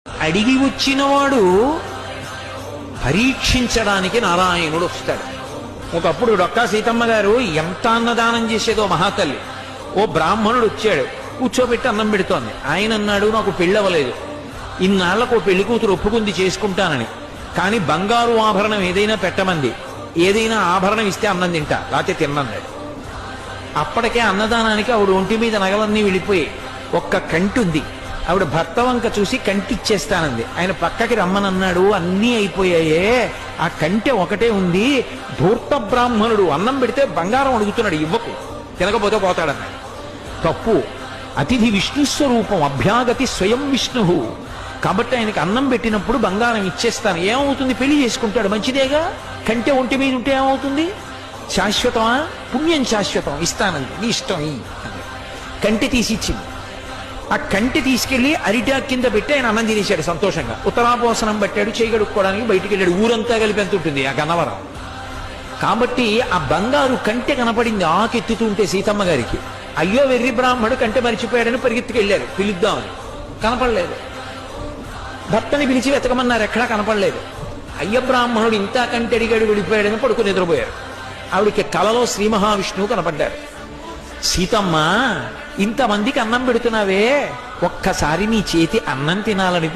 అడిగి వచ్చినవాడు పరీక్షించడానికి నారాయణుడు వస్తాడు. ఒకప్పుడు డొక్కా సీతమ్మ గారు ఎంత అన్నదానం చేసేదో మహాతల్లి. ఓ బ్రాహ్మణుడు వచ్చాడు, కూర్చోబెట్టి అన్నం పెడుతోంది. ఆయన అన్నాడు, నాకు పెళ్ళవలేదు, ఇన్నాళ్లకు ఓ పెళ్లి కూతురు ఒప్పుకుంది చేసుకుంటానని, కానీ బంగారు ఆభరణం ఏదైనా పెట్టమంది, ఏదైనా ఆభరణం ఇస్తే అన్నం తింటా, లేకపోతే తిన్నన్నాడు. అప్పటికే అన్నదానానికి ఆవిడ ఒంటి మీద నగలన్నీ వెళ్ళిపోయి ఒక్క కంటి ఉంది. ఆవిడ భర్త వంక చూసి కంటి ఇచ్చేస్తానంది. ఆయన పక్కకి రమ్మనన్నాడు, అన్నీ అయిపోయాయే, ఆ కంటె ఒకటే ఉంది. ధూర్త బ్రాహ్మణుడు అన్నం పెడితే బంగారం అడుగుతున్నాడు, ఇవ్వకు, తినకపోతే పోతాడన్నాడు. తప్పు. అతిథి విష్ణు స్వరూపం, అభ్యాగతి స్వయం విష్ణు. కాబట్టి ఆయనకి అన్నం పెట్టినప్పుడు బంగారం ఇచ్చేస్తాను. ఏమవుతుంది, పెళ్లి చేసుకుంటాడు, మంచిదేగా. కంటె ఒంటి మీద ఉంటే ఏమవుతుంది, శాశ్వతమా? పుణ్యం శాశ్వతం, ఇస్తానంది, నీ ఇష్టం ఈ. కంటె తీసి ఇచ్చింది. ఆ కంటి తీసుకెళ్లి అరిటాక్ కింద పెట్టి ఆయన అన్నం తినేశాడు సంతోషంగా. ఉత్తరాపోసనం పట్టాడు, చేయగడుక్కోవడానికి బయటికి వెళ్ళాడు. ఊరంతా కలిపి ఎంత ఉంటుంది ఆ గన్నవరం. కాబట్టి ఆ బంగారు కంటె కనపడింది ఆకెత్తుతుంటే సీతమ్మ గారికి. అయ్యో వెర్రి బ్రాహ్మడు కంటె మరిచిపోయాడని పరిగెత్తుకెళ్ళారు పిలుద్దామని. కనపడలేదు. భర్తని పిలిచి వెతకమన్నారు, ఎక్కడా కనపడలేదు. అయ్య బ్రాహ్మణుడు ఇంత కంటె అడిగాడు, వెళ్ళిపోయాడని పడుకుని నిద్రపోయారు. ఆవిడికి కలలో శ్రీ మహావిష్ణువు కనపడ్డారు. సీతమ్మ, ఇంతమందికి అన్నం పెడుతున్నావే, ఒక్కసారి నీ చేతి అన్నం తినాలని